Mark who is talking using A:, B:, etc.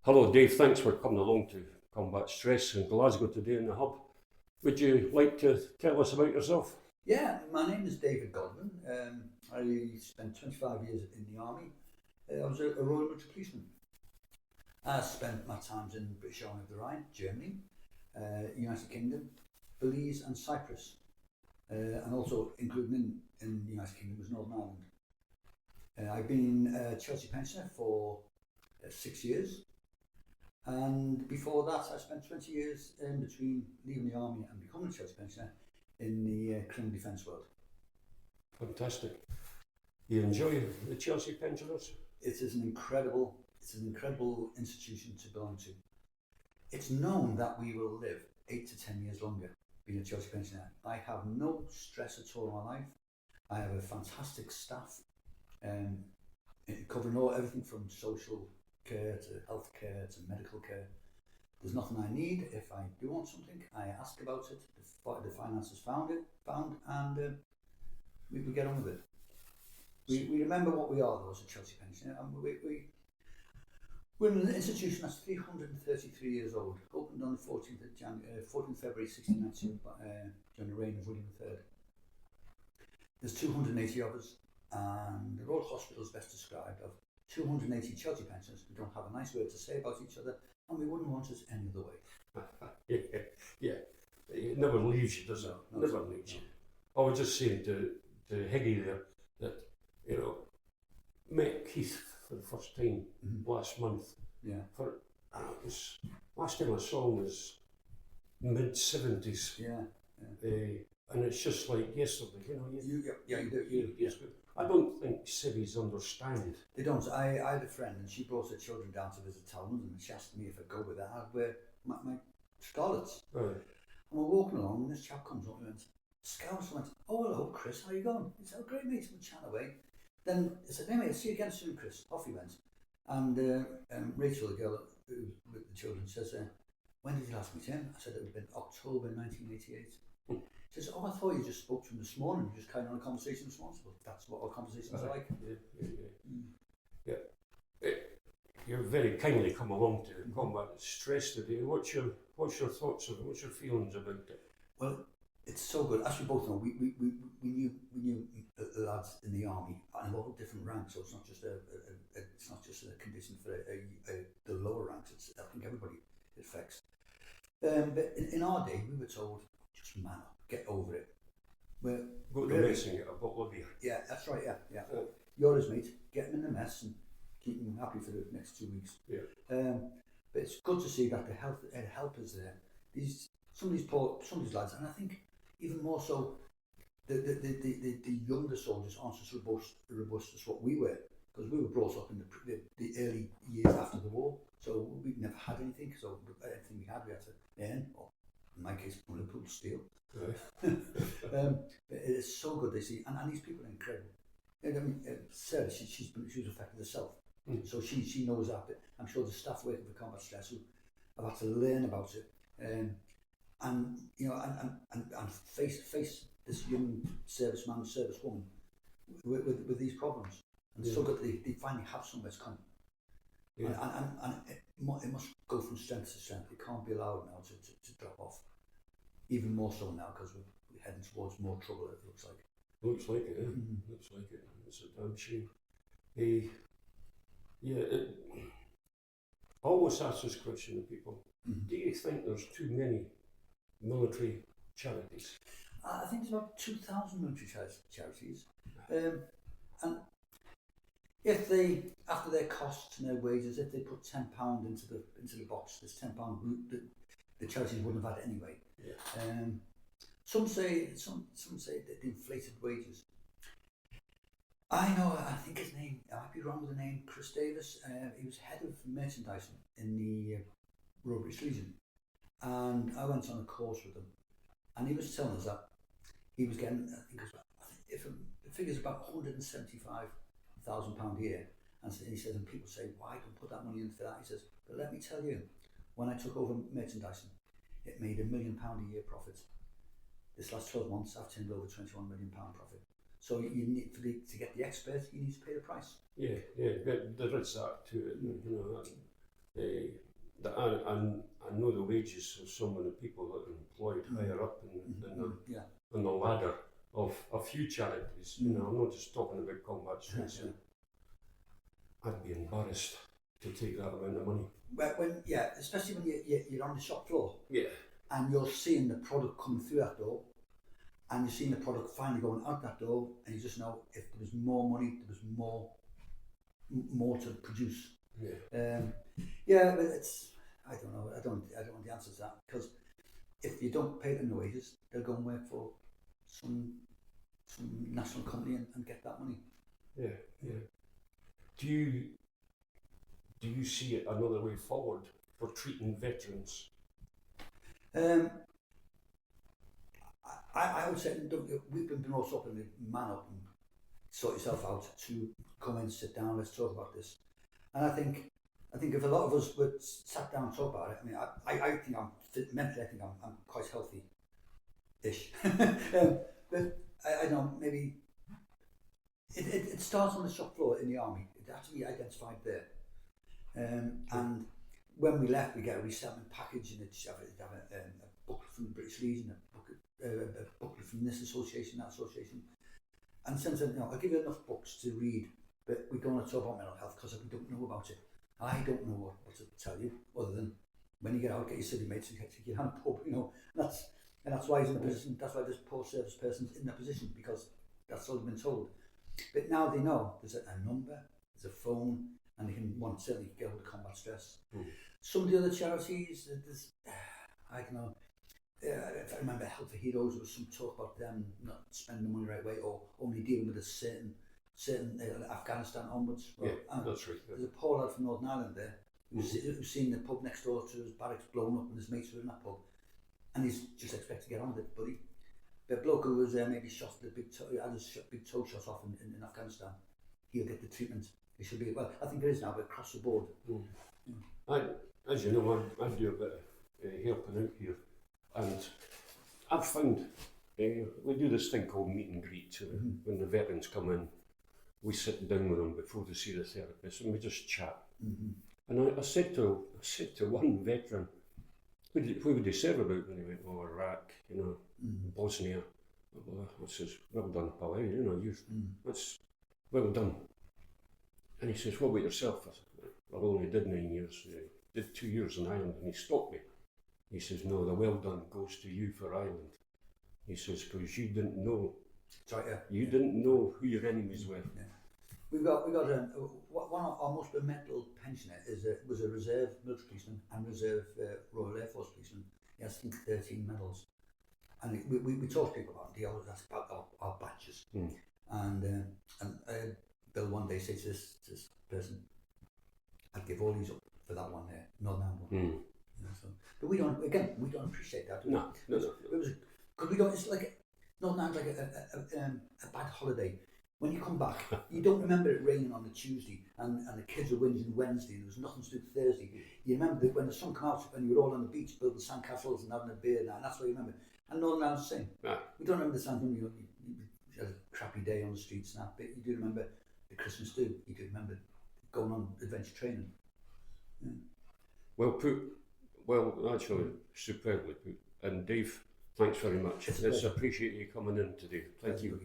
A: Hello, Dave. Thanks for coming along to combat stress in Glasgow today in the hub. Would you like to tell us about yourself?
B: Yeah, my name is David Godwin. I spent 25 years in the army. I was a Royal Military policeman. I spent my times in the British Army of the Rhine, Germany, United Kingdom, Belize and Cyprus. And also included in the United Kingdom was Northern Ireland. I've been a Chelsea pensioner for 6 years. And before that, I spent 20 years in between leaving the army and becoming a Chelsea pensioner in the criminal defence world.
A: Fantastic. You enjoy the Chelsea pensioners?
B: It's an incredible institution to belong to. It's known that we will live 8 to 10 years longer being a Chelsea pensioner. I have no stress at all in my life. I have a fantastic staff, um, covering everything from social care to health care to medical care. There's nothing I need. If I do want something, I ask about it. The finances found, and we get on with it. We remember what we are, though, as a Chelsea pensioner, and we're an institution that's 333 years old, opened on the 14th February 1692 during the reign of William III. There's 280 of us, and the Royal Hospital is best described of 280 Chelsea pensioners who don't have a nice word to say about each other, and we wouldn't want it any other way.
A: Yeah. It never leaves you, does it?
B: No,
A: never leaves you. I was just saying to Higgy there that, met Keith for the first time last month.
B: Yeah.
A: It was, last time I saw him was mid-70s.
B: Yeah.
A: And it's just like yesterday,
B: You do.
A: It's good. I don't think cities understand.
B: They don't. I had a friend and she brought her children down to visit Talmud, and she asked me if I'd go with her. I'd wear my scarlets.
A: Right.
B: And we're walking along, and this chap comes up and went, Scouse. I went, oh, hello, Chris, how you going? He said, oh, great, mate, we'll chat away. Then he said, hey, mate, I'll see you again soon, Chris. Off he went. And Rachel, the girl who with the children, says, when did you last meet him? I said, it would have been October 1988. He says, oh, I thought you just spoke to him this morning. You just carried on a conversation this morning. Well, that's what our conversations are like.
A: Yeah. You're very kindly come along to combat stress today. What's your thoughts on it? What's your feelings about it?
B: Well, it's so good. As we both know, we knew the lads in the army and all different ranks. So it's not just a condition for the lower ranks. It's, I think, everybody it affects. But in our day, we were told, just man up, get over it.
A: Go to racing it, a bottle of beer.
B: Yeah, that's right. Yeah. You're his mate. Get him in the mess and keep him happy for the next 2 weeks.
A: Yeah.
B: But it's good to see that the help is there. Some of these lads, and I think even more so, the younger soldiers aren't as robust as what we were, because we were brought up in the early years after the war, so we never had anything. So anything we had to earn, or in my case, Liverpool steal.
A: Right.
B: But it's so good they see, and these people are incredible. I mean, Sarah, she was affected herself, so she knows that. But I'm sure the staff working for combat stress who have had to learn about it, and face this young serviceman, servicewoman with these problems. And so good they finally have somewhere to come. Yeah. And it must go from strength to strength. It can't be allowed now to drop off. Even more so now, because we're heading towards more trouble, it looks like.
A: Looks like it, Looks like it. It's a damn shame. I always ask this question to people. Do you think there's too many military charities?
B: I think there's about 2,000 military charities. And if they, after their costs and their wages, if they put £10 into the box, there's £10 the charities wouldn't have had it anyway. Yeah. Some say that the inflated wages. I think his name, I might be wrong with the name, Chris Davis. He was head of merchandising in the Royal British Legion, and I went on a course with him, and he was telling us that he was getting, if the figure's about £175,000 a year, and he says, and people say, why don't put that money in for that? He says, but let me tell you, when I took over merchandising, it made £1 million a year profit. This last 12 months, I've turned over £21 million profit. So you need to get the expert, you need to pay the price.
A: Yeah, there is that to it. that I know the wages of some of the people that are employed higher up in the ladder of a few charities. You know, I'm not just talking about combat stress. I'd be embarrassed to take that amount of money.
B: But especially when you're on the shop floor.
A: Yeah.
B: And you're seeing the product come through that door, and you're seeing the product finally going out that door, and you just know if there was more money, there was more to produce. Yeah. But it's, I don't know. I don't know the answer to that, because if you don't pay them the wages, they'll go and work for some national company and get that money.
A: Yeah. Do you see it another way forward for treating veterans?
B: I would say we've been brought up in man up and sort yourself out to come in, sit down, let's talk about this. And I think if a lot of us would sat down and talk about it, I mean, I think I'm fit mentally. I think I'm quite healthy-ish. But I know maybe it starts on the shop floor in the army. It has to be identified there. And when we left, we get a resettlement package, and it's have a booklet from the British Legion, a booklet from this association, that association. And since then, I'll give you enough books to read, but we don't want to talk about mental health because we don't know about it. I don't know what to tell you, other than when you get out, get your city mates and get your hand pub, you know. And that's why he's in a position. That's why this poor service person's in that position, because that's all they've been told. But now they know there's a number, there's a phone, and they can certainly get hold of combat stress. Some of the other charities, there's, I don't know. If I remember Help for Heroes, there was some talk about them not spending the money the right way, or only dealing with a certain Afghanistan onwards. Well,
A: that's right.
B: There's a poor lad from Northern Ireland there who's seen the pub next door to his barracks blown up, and his mates were in that pub, and he's just expected to get on with it, buddy. The bloke who was big toe shot off in Afghanistan, he'll get the treatment. He should be, well, I think there is now, but across the board.
A: As you know, I do a bit of helping out here, and I've found we do this thing called meet and greet. When the veterans come in, we sit down with them before they see the therapist, and we just chat. And I said to one veteran, "Who would they serve about?" And he went, "Oh, Iraq, you know, Bosnia." I says, "Well done, pal. You know, that's well done." And he says, "What about yourself?" I said, "I only did 9 years. Did 2 years in Ireland." And he stopped me. He says, "No, the well done goes to you for Ireland." He says, "Because you didn't know. You didn't know who your enemies were."
B: Yeah. We've got one of our most mental pensioner was a reserve military policeman and reserve Royal Air Force policeman. He has 13 medals, and we talk to people about it. They always ask about our badges. And Bill one day said to this person, "I'd give all these up for that one there, Northern Ireland one." You know, so, but we don't appreciate that.
A: No.
B: Because we don't. It's like Northern Ireland's like a bad holiday. When you come back, you don't remember it raining on the Tuesday and the kids were whinging Wednesday and there was nothing to do Thursday. You remember that when the sun came out and you were all on the beach building sandcastles and having a beer, and that's what you remember. And Northern Ireland's the same. We don't remember the sand when you had a crappy day on the streets and that, but you do remember the Christmas do. You do remember going on adventure training.
A: Well put. Well, actually, superbly put. And Dave, thanks very much. Let's appreciate you coming in today. Thank you.